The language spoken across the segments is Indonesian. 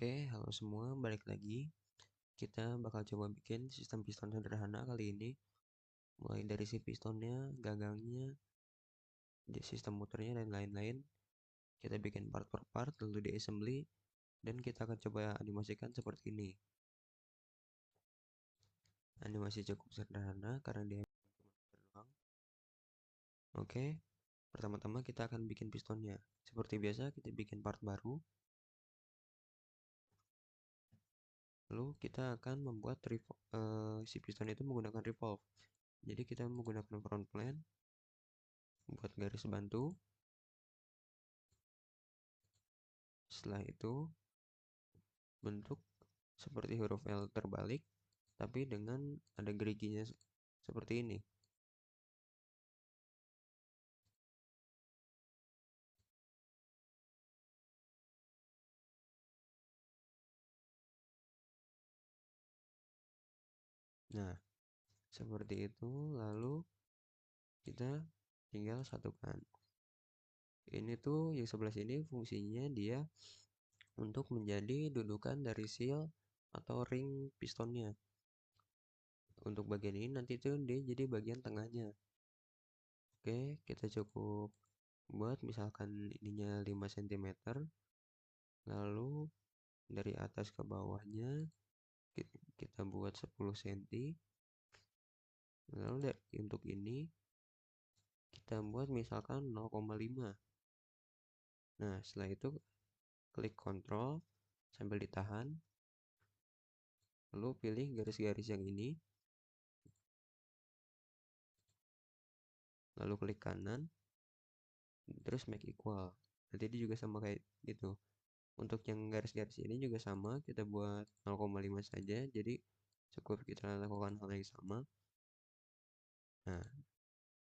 Oke, halo semua, balik lagi. Kita bakal coba bikin sistem piston sederhana kali ini. Mulai dari si pistonnya, gagangnya, sistem muternya, dan lain-lain. Kita bikin part per part, lalu di assembly, dan kita akan coba animasikan seperti ini. Animasi cukup sederhana karena dia doang. Oke, pertama-tama kita akan bikin pistonnya. Seperti biasa, kita bikin part baru. Lalu kita akan membuat si piston itu menggunakan revolve. Jadi kita menggunakan front plane buat garis bantu. Setelah itu bentuk seperti huruf L terbalik, tapi dengan ada geriginya seperti ini. Nah, seperti itu, lalu kita tinggal satukan. Ini tuh yang sebelah sini fungsinya dia untuk menjadi dudukan dari seal atau ring pistonnya. Untuk bagian ini nanti tuh dia jadi bagian tengahnya. Oke, kita cukup buat misalkan ininya 5 cm. Lalu dari atas ke bawahnya kita buat 10 cm. Lalu untuk ini kita buat misalkan 0,5. Nah, setelah itu klik Ctrl sambil ditahan. Lalu pilih garis-garis yang ini. Lalu klik kanan. Terus make equal. Nanti dia juga sama kayak gitu. Untuk yang garis-garis ini juga sama. Kita buat 0,5 saja. Jadi cukup kita lakukan hal yang sama. Nah,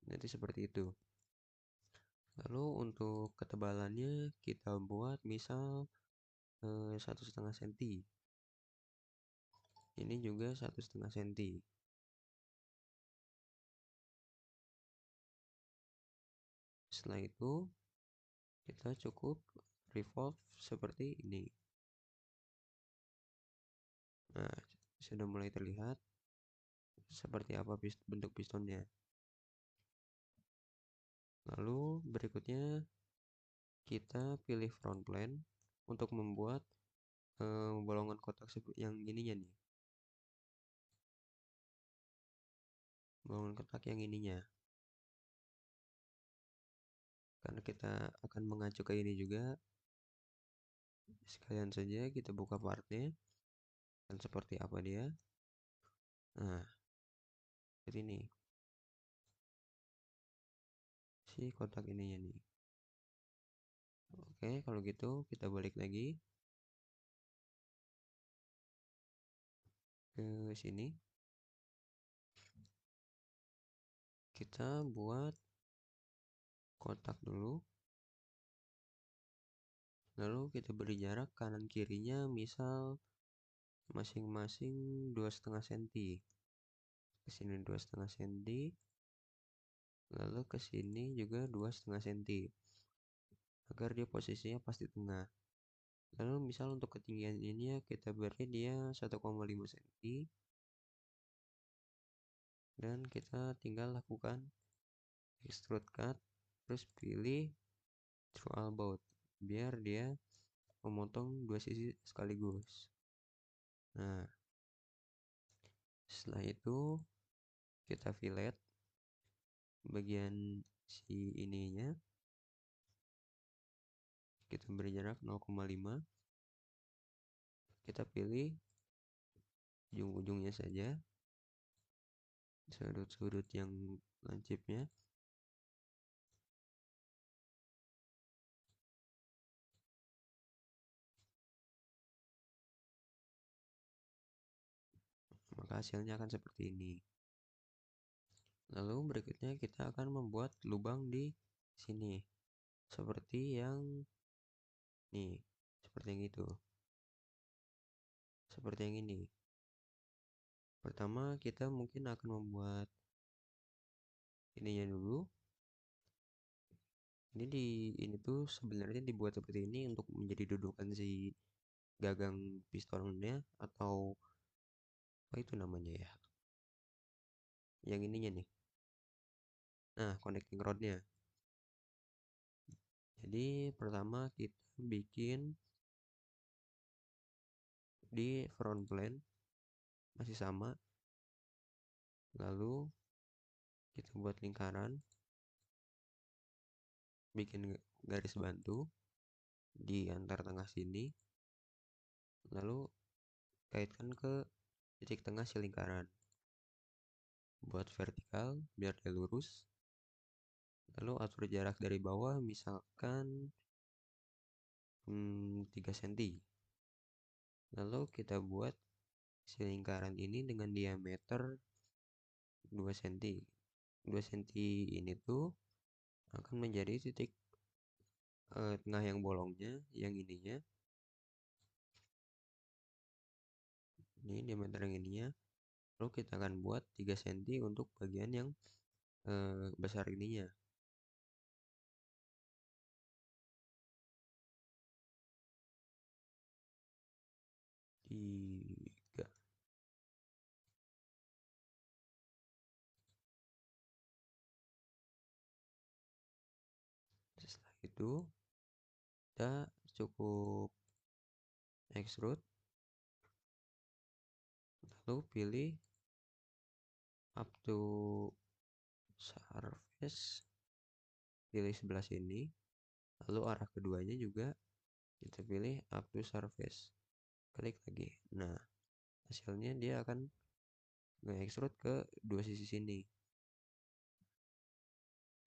nanti seperti itu. Lalu untuk ketebalannya kita buat misal 1,5 cm. Ini juga 1,5 cm. Setelah itu kita cukup revolve seperti ini. Nah, sudah mulai terlihat seperti apa bentuk pistonnya. Lalu berikutnya kita pilih front plane untuk membuat bolongan kotak yang ininya nih. Bolongan kotak yang ininya. Karena kita akan mengacu ke ini juga, sekalian saja kita buka partnya dan seperti apa dia. Nah, seperti ini si kotak ininya nih. Oke, kalau gitu kita balik lagi ke sini. Kita buat kotak dulu. Lalu kita beri jarak kanan kirinya misal masing-masing 2,5 cm. Ke sini 2,5 cm. Lalu ke sini juga 2,5 cm. Agar dia posisinya pas di tengah. Lalu misal untuk ketinggian ini ya kita beri dia 1,5 cm. Dan kita tinggal lakukan extrude cut. Terus pilih true about. Biar dia memotong dua sisi sekaligus. Nah, setelah itu kita fillet bagian si ininya. Kita beri jarak 0,5. Kita pilih ujung-ujungnya saja, sudut-sudut yang lancipnya. Maka hasilnya akan seperti ini. Lalu berikutnya kita akan membuat lubang di sini. Seperti yang nih, seperti yang itu. Seperti yang ini. Pertama kita mungkin akan membuat ininya dulu. Ini tuh sebenarnya dibuat seperti ini untuk menjadi dudukan si gagang pistonnya atau apa itu namanya ya, yang ininya nih, nah connecting rodnya. Jadi pertama kita bikin di front plane masih sama, lalu kita buat lingkaran, bikin garis bantu di antar tengah sini, lalu kaitkan ke titik tengah si lingkaran, buat vertikal biar dia lurus, lalu atur jarak dari bawah misalkan 3 cm. Lalu kita buat si lingkaran ini dengan diameter 2 cm. 2 cm ini tuh akan menjadi titik tengah yang bolongnya, yang ininya. Ini diameter yang ininya. Lalu kita akan buat 3 cm untuk bagian yang besar ininya. Tiga. Setelah itu kita cukup extrude, lalu pilih up to surface, pilih sebelah sini, lalu arah keduanya juga kita pilih up to surface, klik lagi. Nah, hasilnya dia akan nge-extrude ke dua sisi sini.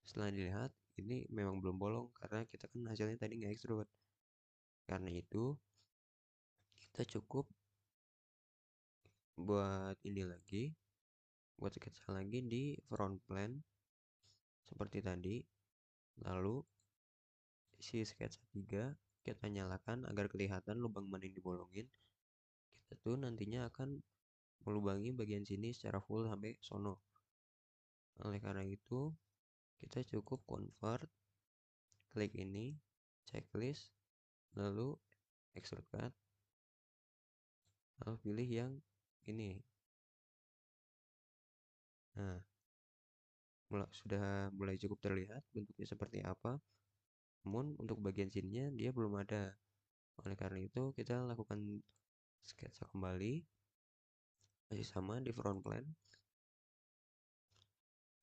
Setelah dilihat, ini memang belum bolong karena kita kan hasilnya tadi nge-extrude. Karena itu kita cukup buat ini lagi, buat sketsa lagi di front plane seperti tadi. Lalu si sketsa 3 kita nyalakan agar kelihatan lubang mana yang dibolongin. Kita tuh nantinya akan melubangi bagian sini secara full sampai sono. Oleh karena itu kita cukup convert, klik ini, checklist, lalu extrude cut, lalu pilih yang ini. Nah, sudah mulai cukup terlihat bentuknya seperti apa. Namun untuk bagian sininya dia belum ada. Oleh karena itu kita lakukan sketsa kembali, masih sama di front plane,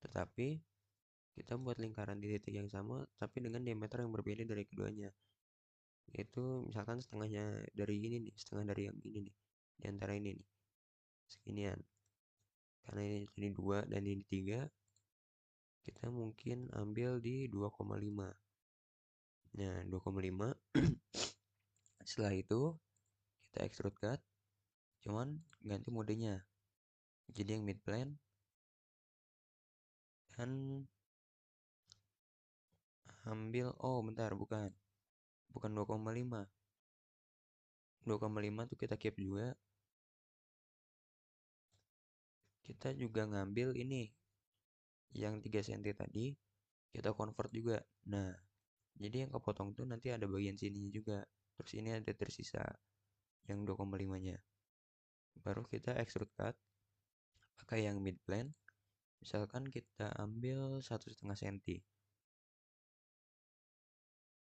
tetapi kita buat lingkaran di titik yang sama tapi dengan diameter yang berbeda dari keduanya. Yaitu misalkan setengahnya dari ini nih, setengah dari yang ini nih, di antara ini nih, seginian. Karena ini jadi 2 dan ini 3, kita mungkin ambil di 2,5. Nah, 2,5. Setelah itu kita extrude cut, cuman ganti modenya. Jadi yang mid plane dan ambil, oh bentar, bukan 2,5. 2,5 tuh kita keep juga. Kita juga ngambil ini yang 3 cm tadi, kita convert juga. Nah, jadi yang kepotong tuh nanti ada bagian sininya juga. Terus ini ada tersisa yang 2,5-nya. Baru kita extrude cut pakai yang mid plane. Misalkan kita ambil 1,5 cm.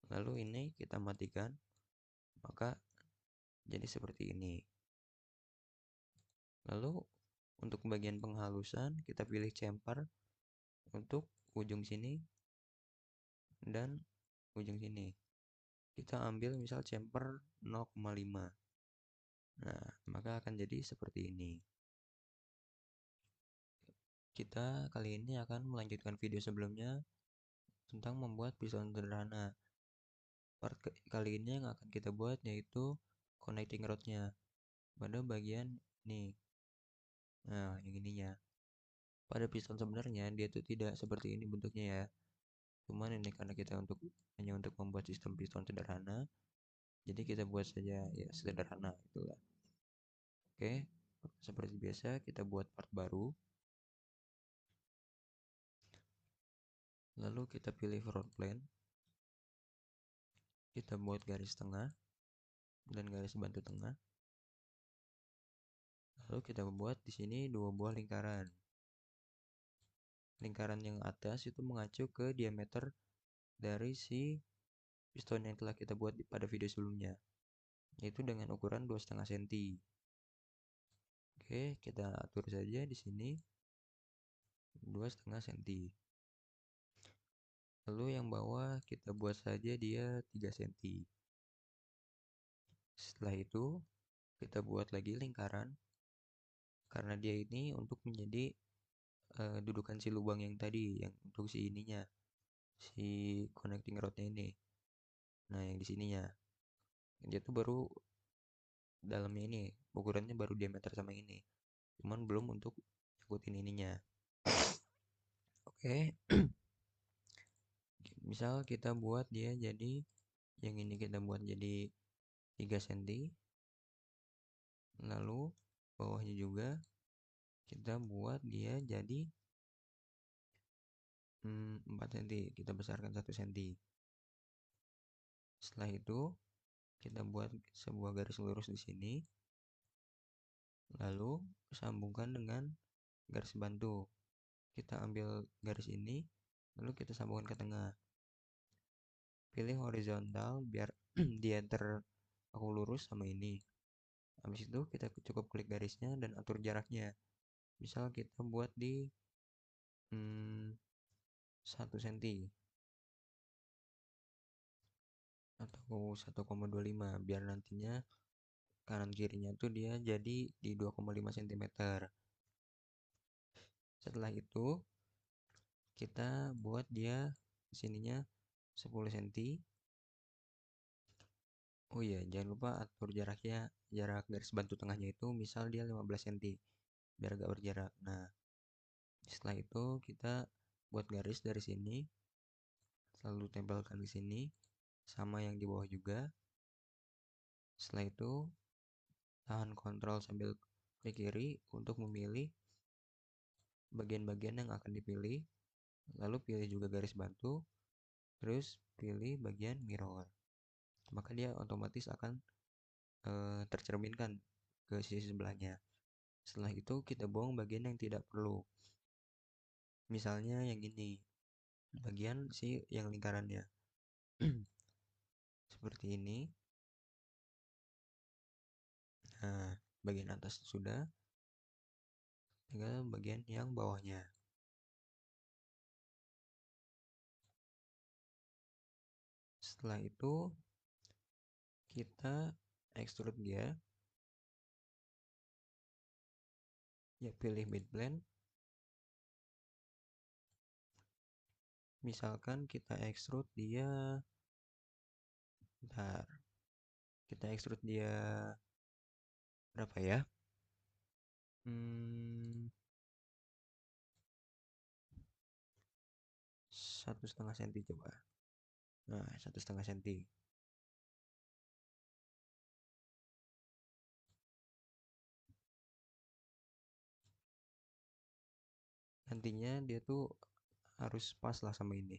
Lalu ini kita matikan, maka jadi seperti ini. Lalu untuk bagian penghalusan kita pilih chamfer untuk ujung sini dan ujung sini. Kita ambil misal chamfer 0,5. Nah, maka akan jadi seperti ini. Kita kali ini akan melanjutkan video sebelumnya tentang membuat piston sederhana. Part kali ini yang akan kita buat yaitu connecting rodnya pada bagian nih. Nah, yang ininya. Pada piston sebenarnya dia tuh tidak seperti ini bentuknya ya. Cuman ini karena kita hanya untuk membuat sistem piston sederhana, jadi kita buat saja ya sederhana itulah. Oke, seperti biasa kita buat part baru. Lalu kita pilih front plane. Kita buat garis tengah dan garis bantu tengah. Lalu kita membuat di sini 2 buah lingkaran. Lingkaran yang atas itu mengacu ke diameter dari si piston yang telah kita buat pada video sebelumnya, yaitu dengan ukuran 2,5 cm. Oke, kita atur saja di sini 2,5 cm. Lalu yang bawah kita buat saja dia 3 cm. Setelah itu kita buat lagi lingkaran, karena dia ini untuk menjadi dudukan si lubang yang tadi, yang untuk si ininya, si connecting rodnya ini. Nah, yang di sininya, dia tuh baru dalamnya ini, ukurannya baru diameter sama ini, cuman belum untuk ikutin ininya. Oke, misal kita buat dia jadi, yang ini kita buat jadi 3 cm, lalu bawahnya juga kita buat dia jadi 4 cm, kita besarkan 1 cm. Setelah itu kita buat sebuah garis lurus di sini, lalu sambungkan dengan garis bantu. Kita ambil garis ini, lalu kita sambungkan ke tengah. Pilih horizontal biar dia aku lurus sama ini. Habis itu kita cukup klik garisnya dan atur jaraknya. Misal kita buat di 1 cm atau 1,25 biar nantinya kanan kirinya tuh dia jadi di 2,5 cm. Setelah itu kita buat dia sininya 10 cm. Oh iya, jangan lupa atur jaraknya, jarak garis bantu tengahnya itu misal dia 15 cm biar gak berjarak. Nah, setelah itu kita buat garis dari sini, selalu tempelkan di sini sama yang di bawah juga. Setelah itu tahan kontrol sambil klik kiri untuk memilih bagian-bagian yang akan dipilih, lalu pilih juga garis bantu, terus pilih bagian mirror, maka dia otomatis akan tercerminkan ke sisi sebelahnya. Setelah itu kita buang bagian yang tidak perlu, misalnya yang ini, bagian si yang lingkarannya. Seperti ini. Nah, bagian atas sudah, tinggal bagian yang bawahnya. Setelah itu kita extrude dia, ya pilih mid blend. Misalkan kita extrude dia, bentar, kita extrude dia berapa ya? 1,5 cm coba. Nah, 1,5 cm. Nantinya dia tuh harus pas lah sama ini.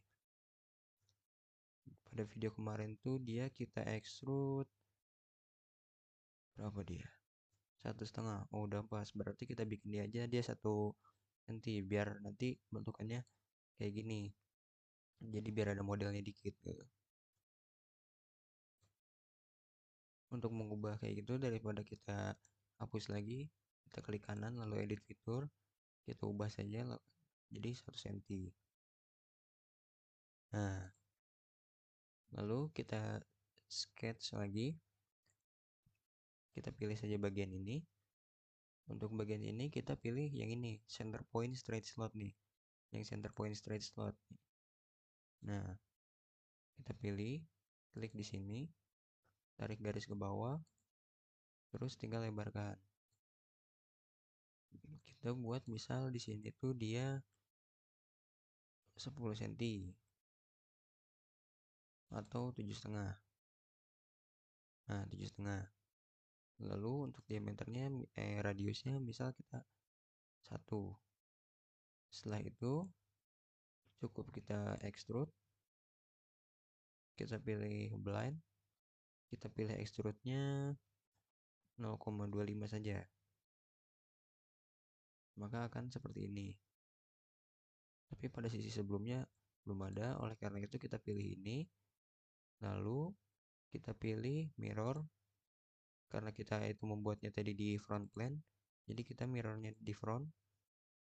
Pada video kemarin tuh dia kita extrude berapa dia? 1,5. Oh, udah pas. Berarti kita bikin dia aja dia 1 cm biar nanti bentukannya kayak gini. Jadi biar ada modelnya dikit gitu. Untuk mengubah kayak gitu, daripada kita hapus lagi, kita klik kanan lalu edit fitur, kita ubah saja jadi 1 cm. Nah, lalu kita sketch lagi, kita pilih saja bagian ini. Untuk bagian ini kita pilih yang ini, center point straight slot nih, yang center point straight slot. Nah, kita pilih, klik di sini, tarik garis ke bawah, terus tinggal lebarkan. Kita buat misal di sini tuh dia 10 cm atau 7,5. Nah, 7,5. Lalu untuk diameternya radiusnya misal kita 1. Setelah itu cukup kita extrude, kita pilih blind, kita pilih extrude-nya 0,25 saja, maka akan seperti ini. Tapi pada sisi sebelumnya belum ada, oleh karena itu kita pilih ini, lalu kita pilih mirror, karena kita itu membuatnya tadi di front plane, jadi kita mirrornya di front,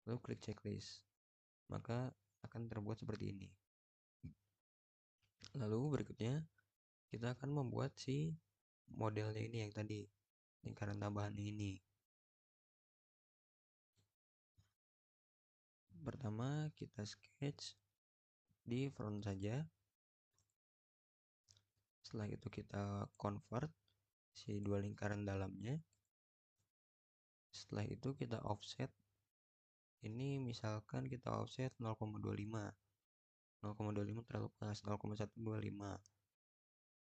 lalu klik checklist, maka akan terbuat seperti ini. Lalu berikutnya kita akan membuat si modelnya ini yang tadi, lingkaran tambahan ini. Pertama kita sketch di front saja, setelah itu kita convert si dua lingkaran dalamnya, setelah itu kita offset, ini misalkan kita offset 0,25 terlalu pas, 0,125.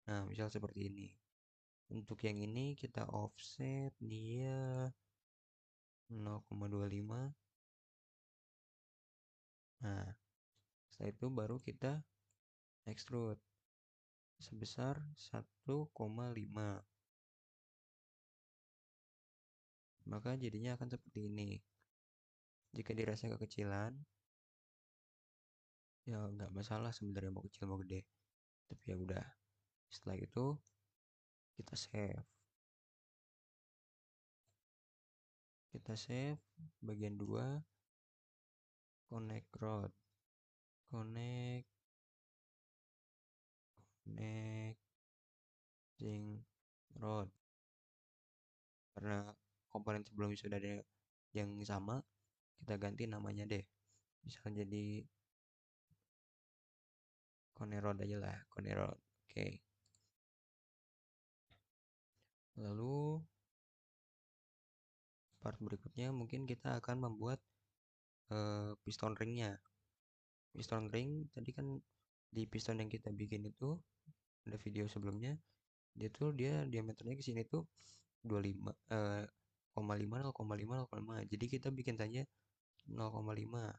Nah misal seperti ini. Untuk yang ini kita offset dia 0,25. Nah setelah itu baru kita extrude sebesar 1,5, maka jadinya akan seperti ini. Jika dirasa kekecilan, ya nggak masalah sebenarnya mau kecil mau gede, tapi ya udah. Setelah itu kita save, bagian 2, connect rod, connecting rod. Karena komponen sebelumnya sudah ada yang sama, kita ganti namanya deh, misal jadi connect rod aja lah, connect rod. Oke. Lalu part berikutnya mungkin kita akan membuat piston ringnya. Piston ring tadi kan di piston yang kita bikin itu ada video sebelumnya, dia diameternya ke sini tuh 25 0,5 0,5 0,5. Jadi kita bikin saja 0,5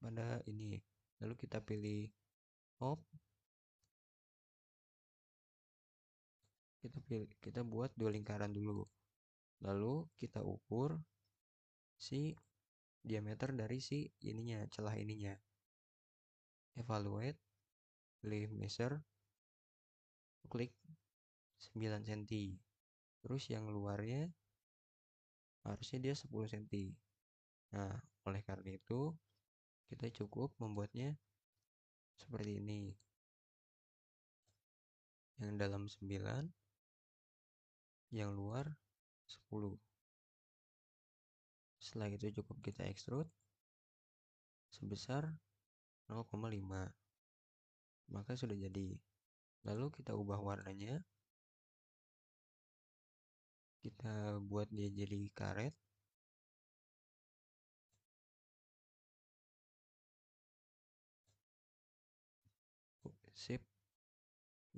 pada ini. Lalu kita pilih op, kita buat dua lingkaran dulu. Lalu kita ukur si diameter dari si ininya, celah ininya. Evaluate, pilih measure, klik 9 cm. Terus yang luarnya harusnya dia 10 cm. Nah, oleh karena itu kita cukup membuatnya seperti ini. Yang dalam 9, yang luar 10. Setelah itu cukup kita extrude sebesar 0,5. Maka sudah jadi. Lalu kita ubah warnanya. Kita buat dia jadi karet. Sip.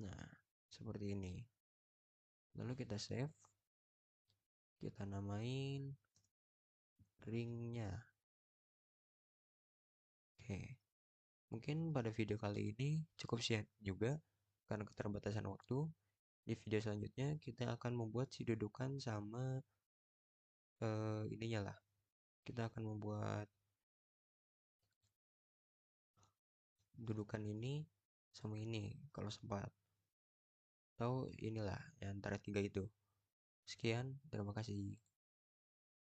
Nah, seperti ini. Lalu kita save. Kita namain ringnya. Oke. Mungkin pada video kali ini cukup sekian juga karena keterbatasan waktu. Di video selanjutnya kita akan membuat si dudukan sama ininya lah. Kita akan membuat dudukan ini sama ini kalau sempat. Atau inilah ya, antara tiga itu. Sekian, terima kasih.